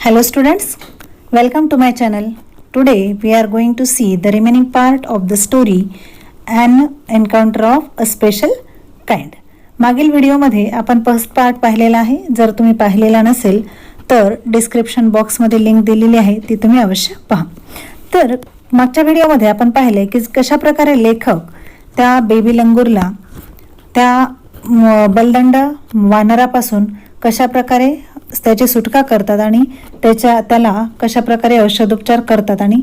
Hello students, welcome to my channel. Today we are going to see the remaining part of the story An Encounter of a Special Kind. मागील व्हिडिओमध्ये आपण first part पाहिलेला आहे. जर तुम्ही पाहिलेला नसेल तर डिस्क्रिप्शन बॉक्समध्ये लिंक दिलेली आहे, ती तुम्ही अवश्य पहा. तर मागच्या व्हिडिओमध्ये आपण पाहिले की कशा प्रकारे लेखक त्या बेबी लंगूरला त्या बलदंड वानरापासून कशा प्रकारे त्याची सुटका करतात आणि त्याला कशा प्रकारे औषधोपचार करतात आणि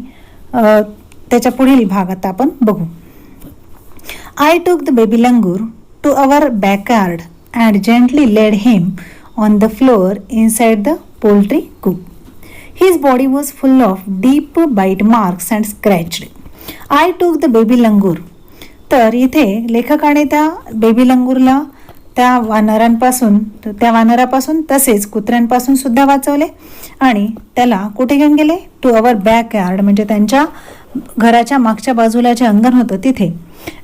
त्याच्या पुढील भागात आपण बघू. I took the baby langur to our backyard and gently laid him on the floor inside the poultry coop. His body was full of deep bite marks and scratched. I took the baby langur. तर इथे लेखकाने त्या baby लंगूरला त्या वानरापासून तसेच कुत्र्यांपासून सुद्धा वाचवले आणि त्याला कुठे घेऊन गेले? टू अवर बॅकयार्ड, म्हणजे त्यांच्या घराच्या मागच्या बाजूला जे अंगण होतं तिथे.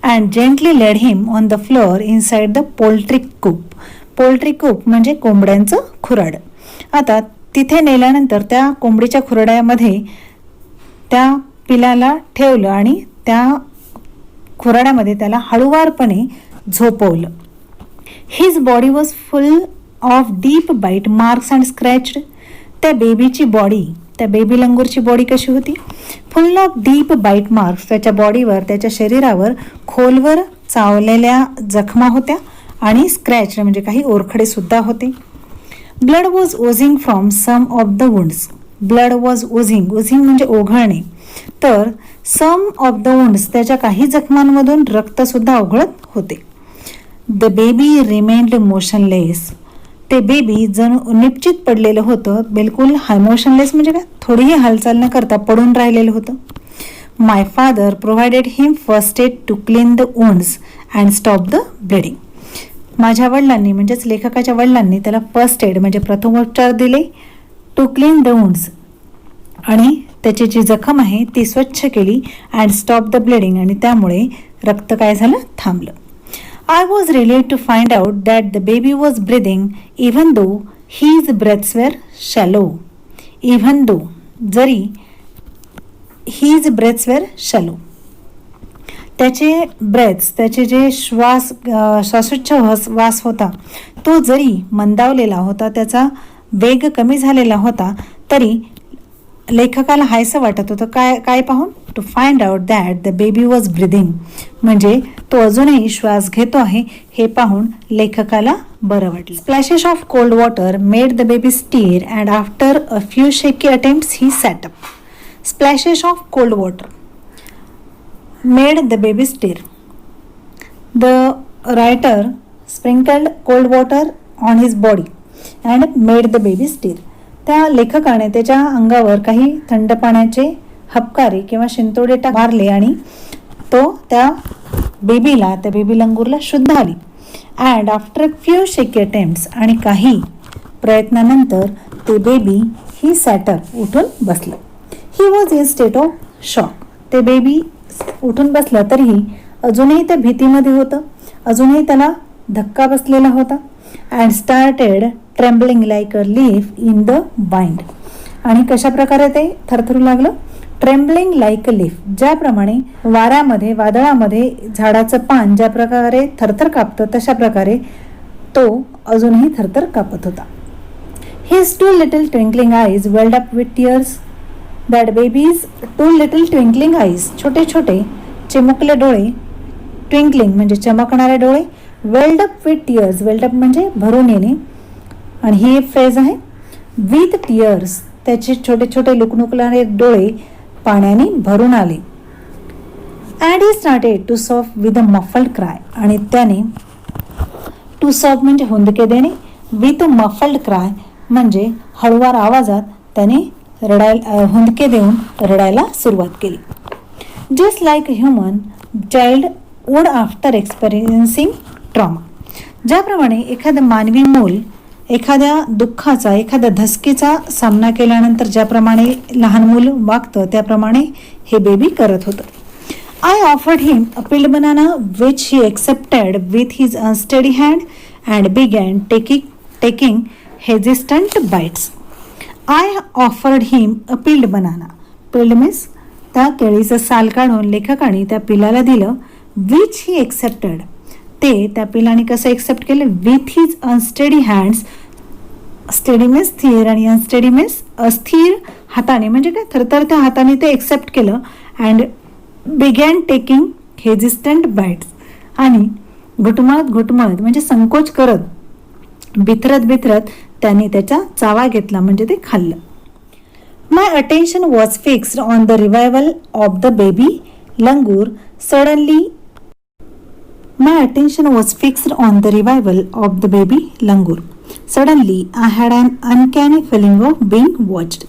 And gently laid him on the floor inside the poultry coop. Poultry coop म्हणजे कोंबड्यांचं खुराड. आता तिथे नेल्यानंतर त्या कोंबडीच्या खुराड्यामध्ये त्या पिलाला ठेवलं आणि त्या खुराड्यामध्ये त्याला हळुवारपणे झोपवलं. His body was full of deep bite marks and scratched. त्या बेबीची बॉडी, त्या बेबी लंगूरची बॉडी कशी होती? Full of deep bite marks. त्याच्या बॉडीवर, त्याच्या शरीरावर खोलवर चावलेल्या जखमा होत्या आणि स्क्रॅच म्हणजे काही ओरखडे सुद्धा होते. Blood was oozing from some of the wounds. Blood was oozing, oozing म्हणजे ओघळणे. तर सम ऑफ द वुंड्स, त्याच्या काही जखमांमधून रक्त सुद्धा ओघळत होते. The baby remained motionless. ते बेबी जणू निश्चित पडलेलं होतं, बिलकुल मोशनलेस म्हणजे काय, थोडीही हालचाल न करता पडून राहिलेलं होतं. My father provided him first aid to clean the wounds and stop the bleeding. माझ्या वडिलांनी म्हणजेच लेखकाच्या वडिलांनी त्याला फर्स्ट एड म्हणजे प्रथमोपचार दिले, टू क्लीन द वुंड्स आणि त्याची जी जखम आहे ती स्वच्छ केली, अँड स्टॉप द ब्लिडिंग आणि त्यामुळे रक्त काय झालं? थांबलं. I was relieved to find out that the baby was breathing even though his breaths were shallow. Even though, जरी his breaths were shallow. त्याचे ब्रेथ्स, त्याचे जे श्वासोच्छवास होता तो जरी मंदावलेला होता, त्याचा वेग कमी झालेला होता, तरी लेखकाला हायसं वाटत होतं. काय पाहून? To find out that the baby was breathing, म्हणजे तो अजूनही श्वास घेतो आहे हे पाहून लेखकाला बरं वाटलं. Splashes of cold water made the baby stir and after a few shaky attempts he sat up. Splashes of cold water made the baby stir. The writer sprinkled cold water on his body and made the baby stir. त्या लेखकाने त्याच्या अंगावर काही थंड पाण्याचे हबकारे किंवा शिंतोडे मारले आणि तो त्या बेबी लंगूरला शुद्ध आली. And after a few shaky attempts, आणि काही प्रयत्नानंतर ते बेबी ही सॅटअप उठून बसलं. He was in state of shock. ते बेबी उठून बसलं तरीही अजूनही त्या भीतीमध्ये होतं, अजूनही त्याला धक्का बसलेला होता. And started trembling like a leaf in the wind. आणि कशा प्रकारे ते थरथरू लागलं? ट्रेम्बलिंग लाईक अ लीफ, ज्याप्रमाणे वाऱ्यामध्ये, वादळामध्ये झाडाचं पान ज्या प्रकारे थरथर कापतं तशा प्रकारे तो अजूनही थरथर कापत होता. His two little twinkling eyes welled up with tears. That baby's two little twinkling eyes, छोटे छोटे चिमुकले डोळे, ट्विंकलिंग म्हणजे चमकणारे डोळे, welled up with tears, welled up म्हणजे भरून येणे, आणि ही एक फ्रेज आहे. विथ टिअर्स, त्याचे छोटे छोटे लुकलुकणारे डोळे पाण्याने भरून आले. And he started to sob with a muffled cry. आणि त्याने टू सॉफ म्हणजे हुंदके देणे, विथ अ मफल्ड क्राय म्हणजे हळुवार आवाजात त्याने हुंदके देऊन रडायला सुरुवात केली. Just like a human child would after experiencing trauma. ज्याप्रमाणे एखादं मानवी मूल एखाद्या दुःखाचा, एखाद्या धसकीचा सामना केल्यानंतर ज्याप्रमाणे लहान मूल वागतं त्याप्रमाणे हे बेबी करत होतं. I offered him a peeled banana which he accepted with his unsteady hand and began taking hesitant bites. I offered him a peeled banana. Peeled means त्या केळीचं साल काढून लेखकाने त्या पिलाला दिलं, विच ही एक्सेप्टेड. ते त्या पिलाने कसं एक्सेप्ट केलं, with his unsteady hands. Steady means स्थिर आणि अनस्टेडी मीन्स अस्थिर हाताने, म्हणजे काय थरथरत्या हाताने ते एक्सेप्ट केलं. And began taking hesitant bites. आणि घुटमळत घुटमळत म्हणजे संकोच करत, बिथरत बिथरत त्याने त्याचा चावा घेतला, म्हणजे ते खाल्लं. My attention was fixed on the revival of the baby langur. Suddenly my attention was fixed on the revival of the baby langur. Suddenly, I had an uncanny feeling of being watched.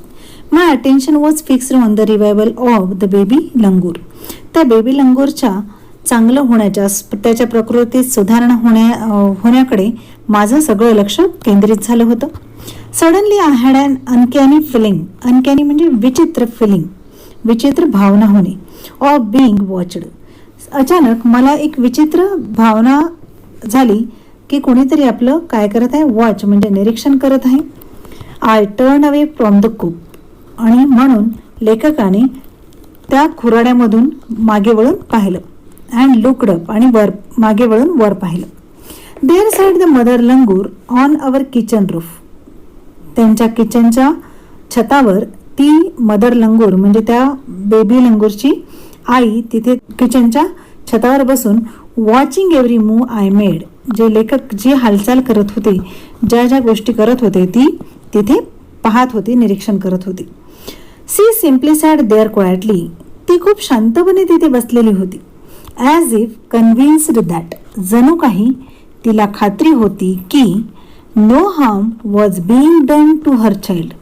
My attention was fixed on the revival of the baby langur. त्या baby लंगूरच्या चांगलं होण्याच्या, त्याच्या प्रकृतीत सुधारणा होण्याकडे माझं सगळं लक्ष केंद्रित झालं होतं. Suddenly I had an uncanny feeling. Uncanny म्हणजे विचित्र फिलिंग, विचित्र भावना होणे. Of being watched. अचानक मला एक विचित्र भावना झाली की कोणीतरी आपलं काय करत आहे, वॉच म्हणजे निरीक्षण करत आहे. I turn away from the coop. आणि म्हणून लेखकाने त्या खुराड्यामधून मागे वळून पाहिलं. And looked up. आणि वर मागे वळून वर पाहिलं. There sat the mother langur on our kitchen roof. त्यांच्या किचनच्या छतावर ती मदर लंगूर म्हणजे त्या बेबी लंगूरची आई तिथे किचनच्या छतावर बसून watching every move I made. जे लेखक जी हालचाल करत होते, ज्या ज्या गोष्टी करत होते, ती तिथे पाहत होती, निरीक्षण करत होती. She simply sat there quietly. ती खूप शांतपणे तिथे बसलेली होती. As if convinced that. जणू काही तिला खात्री होती की no harm was being done to her child.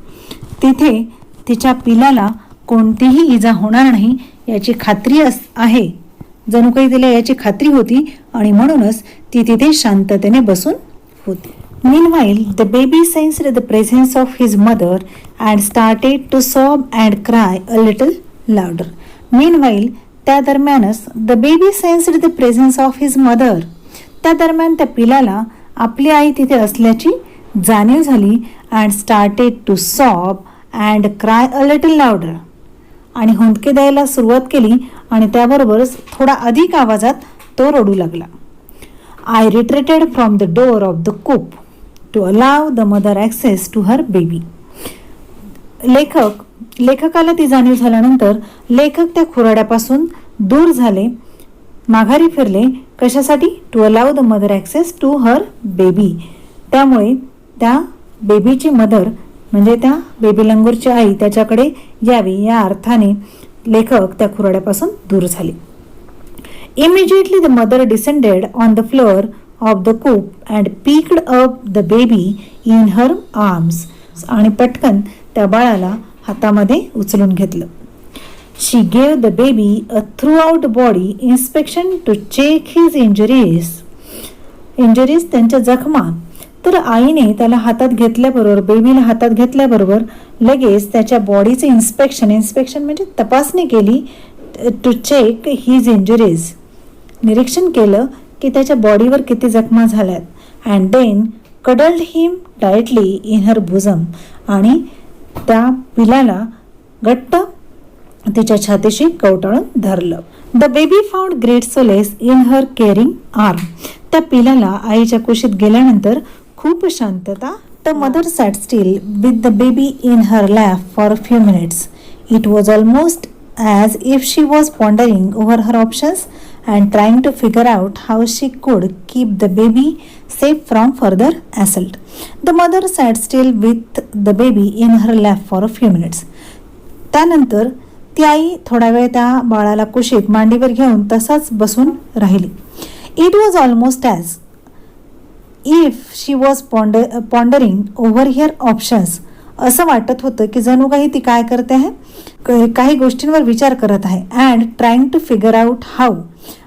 तिथे तिच्या पिलाला कोणतीही इजा होणार नाही याची खात्री आहे. जणू काही तिला याची खात्री होती आणि म्हणूनच ती तिथे शांततेने बसून होती. Meanwhile, the baby sensed the presence of his mother and started to sob and cry a little louder. Meanwhile, त्या दरम्यानच the baby sensed the presence of his mother. त्या दरम्यान त्या पिलाला आपली आई तिथे असल्याची जाणीव झाली. and started to sob and cry a little louder. आणि हुंदके द्यायला सुरुवात केली आणि त्याबरोबरच थोडा अधिक आवाजात तो रडू लागला. I retreated from the door of the coop to allow the mother access to her baby. लेखकाला ती जाणीव झाल्यानंतर लेखक त्या खुराड्यापासून दूर झाले, माघारी फिरले. कशासाठी? To allow the mother access to her baby. त्यामुळे त्या बेबीची मदर म्हणजे त्या बेबी लंगूरची आई त्याच्याकडे यावी या अर्थाने लेखक त्या खुराड्यापासून दूर झाले. Immediately the mother descended on the floor of the coop and picked up the baby in her arms. आणि पटकन त्या बाळाला हातामध्ये उचलून घेतलं. She gave the baby a throughout body inspection to check his injuries. त्यांच्या जखमा. तर आईने त्याला हातात घेतल्याबरोबर, बेबीला हातात घेतल्याबरोबर लगेच त्याच्या बॉडीचं इन्स्पेक्शन म्हणजे तपासणी केली. To check his injuries. निरीक्षण केलं की त्याच्या बॉडीवर किती जखमा झाल्यात. And then cuddled him tightly in her bosom. आणि त्या पिलाला घट्ट तिच्या छातीशी कवटाळून धरलं. The baby found great solace in her caring arm. त्या पिलाला आईच्या कुशीत गेल्यानंतर खूप शांतता. The mother sat still with the baby in her lap for a few minutes. It was almost as if she was pondering over her options and trying to figure out how she could keep the baby safe from further assault. The mother sat still with the baby in her lap for a few minutes. त्यानंतर ती आई थोडा वेळ त्या बाळाला कुशीत मांडीवर घेऊन तसाच बसून राहिली. It was almost as if she was pondering over here options. असं वाटत होतं की जणू काही ती काय करते आहे, काही गोष्टींवर विचार करत आहे. And trying to figure out how.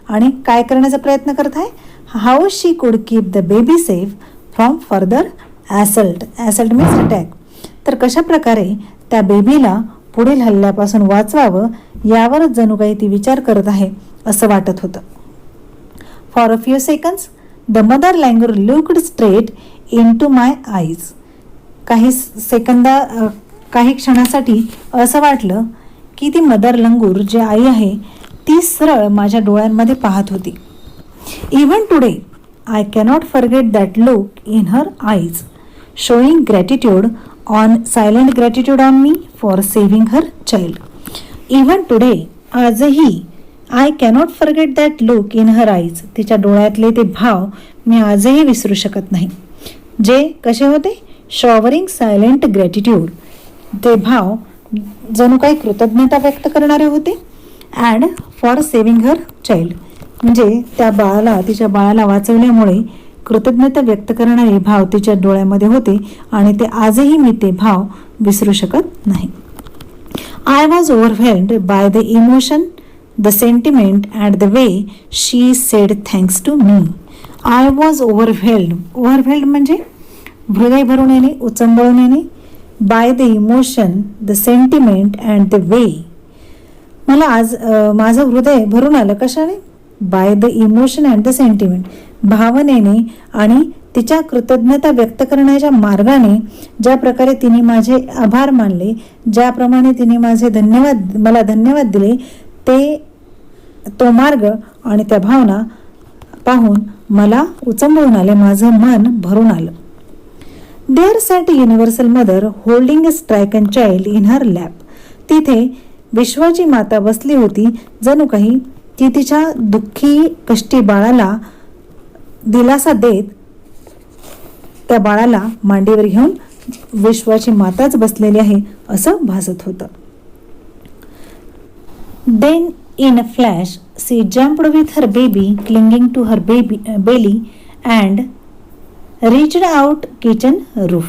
आणि काय करण्याचा प्रयत्न करत आहे, how she could keep the baby safe from further assault. Assault means attack. तर कशा प्रकारे त्या बेबीला पुढील हल्ल्यापासून वाचवावं यावरच जणू काही ती विचार करत आहे असं वाटत होतं. For a few seconds the mother langur looked straight into my eyes. काही काही क्षणासाठी असं वाटलं की ती मदर लंगूर जी आई आहे ती सरळ माझ्या डोळ्यांमध्ये पाहत होती. Even today I cannot forget that look in her eyes, showing gratitude on silent gratitude on me for saving her child. Even today, आजही, I cannot forget that look in her eyes, तिच्या डोळ्यातले ते भाव मी आजही विसरू शकत नाही. जे कसे होते? शॉवरिंग सायलेंट ग्रॅटिट्यूड, ते भाव जणू काही कृतज्ञता व्यक्त करणारे होते. And for saving her child, म्हणजे त्या बाळाला, तिच्या बाळाला वाचवल्यामुळे कृतज्ञता व्यक्त करणारे भाव तिच्या डोळ्यामध्ये होते आणि ते आजही मी ते भाव विसरू शकत नाही. I was overwhelmed by the emotion, the sentiment and the way she said thanks to me. I was overwhelmed म्हणजे हृदय भरून येणे, उचंबळून येणे. By the emotion, the sentiment and the way, मला आज माझं हृदय भरून आलं. कशाने? By the emotion and the sentiment, भावनेने आणि तिच्या कृतज्ञता व्यक्त करण्याच्या मार्गाने. ज्या प्रकारे तिने माझे आभार मानले, ज्याप्रमाणे तिने मला धन्यवाद दिले, तो मार्ग आणि त्या भावना पाहून मला उचंबळून आले, माझं मन भरून आलं. There sat universal mother holding a stricken child in her lap, तिथे विश्वाची माता बसली होती, जणू काही ती तिच्या दुःखी कष्टी बाळाला दिलासा देत त्या बाळाला मांडीवर घेऊन विश्वाची माताच बसलेली आहे असं भासत होतं. Then in a flash she jumped with her baby clinging to her belly and reached out kitchen roof.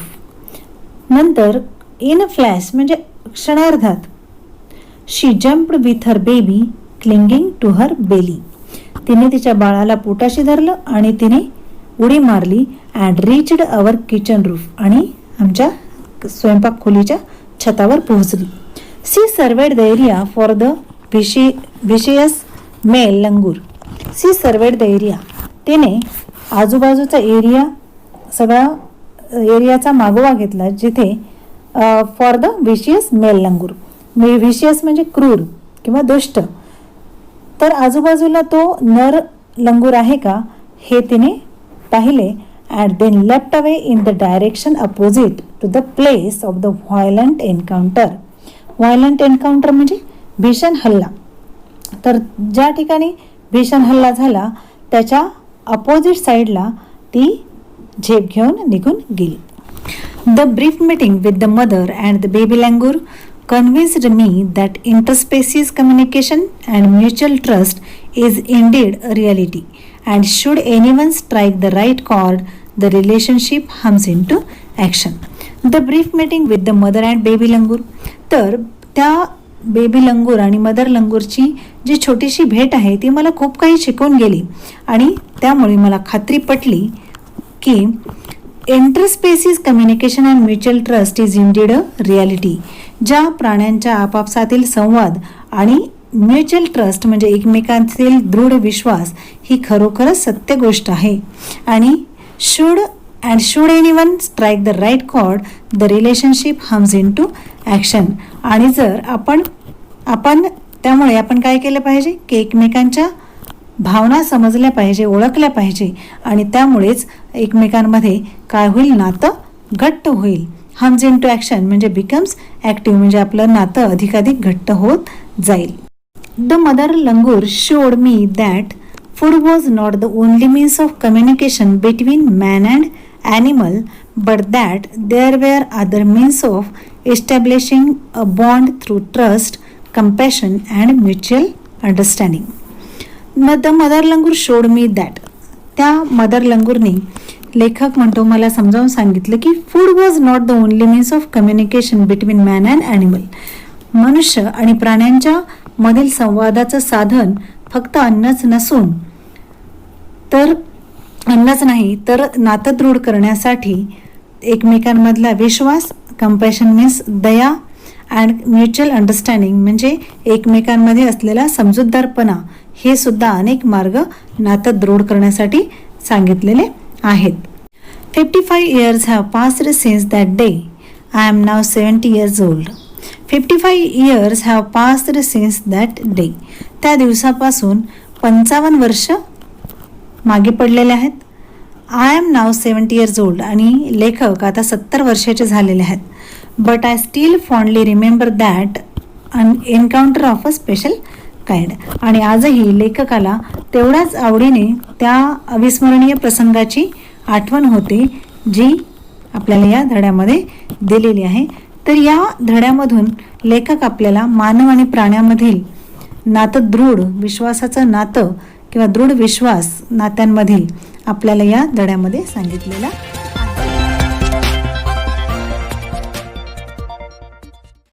नंतर इन अ फ्लॅश म्हणजे क्षणार्धात, she jumped with her baby clinging to her belly, तिने तिच्या बाळाला पोटाशी धरलं आणि तिने उडी मारली. And reached our kitchen roof, आणि आमच्या स्वयंपाक खोलीच्या छतावर पोहोचली. She surveyed the area for the vicious male langur. She surveyed the area, तिने आजूबाजूचा एरिया, सगळा एरियाचा मागोवा घेतला जिथे for the vicious male langur. Vicious म्हणजे क्रूर किंवा दुष्ट, तर आजूबाजूला तो नर लंगूर आहे का हे तिने पाहिले. And then left away in the direction opposite to the place of the violent encounter. Violent encounter म्हणजे भीषण हल्ला. तर ज्या ठिकाणी भीषण हल्ला झाला त्याच्या अपोजिट साईडला ती झेप घेऊन निघून गेली. The brief meeting with the mother and the baby langur convinced me that interspecies communication and mutual trust is indeed a reality, and should anyone strike the right chord, the relationship comes into action. The brief meeting with the mother and baby langur, तर त्या baby लंगूर आणि mother लंगूरची जी छोटीशी भेट आहे ती मला खूप काही शिकवून गेली आणि त्यामुळे मला खात्री पटली की interspecies communication and mutual trust is indeed a reality. ज्या प्राण्यांच्या आपापसातील संवाद आणि म्युच्युअल ट्रस्ट म्हणजे एकमेकांतील दृढ विश्वास ही खरोखरच सत्य गोष्ट आहे. आणि should anyone strike the right chord, the relationship hums into action. आणि जर त्यामुळे आपण काय केलं पाहिजे की एकमेकांच्या भावना समजल्या पाहिजे, ओळखल्या पाहिजे आणि त्यामुळेच एकमेकांमध्ये काय होईल, नातं घट्ट होईल. हम्स इन टू ॲक्शन म्हणजे बिकम्स ॲक्टिव्ह, म्हणजे आपलं नातं अधिकाधिक घट्ट होत जाईल. The mother langur showed me that food was not the only means of communication between man and animal, but that there were other means of establishing a bond through trust, compassion and mutual understanding. The mother langur showed me that, त्या mother लंगूरने, लेखक म्हणतो, मला समजावून सांगितलं की food was not the only means of communication between man and animal. मनुष्य आणि प्राण्यांच्या मधील संवादाचं साधन फक्त अन्नच नसून, तर अन्नच नाही तर नातं दृढ करण्यासाठी एकमेकांमधला विश्वास, कंपॅशन मीन्स दया, अँड म्युच्युअल अंडरस्टँडिंग म्हणजे एकमेकांमध्ये असलेला समजूतदारपणा, हे सुद्धा अनेक मार्ग नातं दृढ करण्यासाठी सांगितलेले आहेत. 55 years have passed since that day. I am now 70 years old. 55 years have passed since that day. त्या दिवसापासून 55 वर्ष मागे पडलेले आहेत. आय एम नाव 70 years old आणि लेखक आता 70 वर्षाचे झालेले आहेत. But I still fondly remember that an encounter of a special kind. आणि आजही लेखकाला तेवढ्याच आवडीने त्या अविस्मरणीय प्रसंगाची आठवण होते जी आपल्याला या धड्यामध्ये दिलेली आहे. तर या धड्यामधून लेखक आपल्याला मानव आणि प्राण्यामधील नातं, दृढ विश्वासाचं नातं किंवा दृढ विश्वास नात्यांमधील आपल्याला या धड्यामध्ये सांगितलेला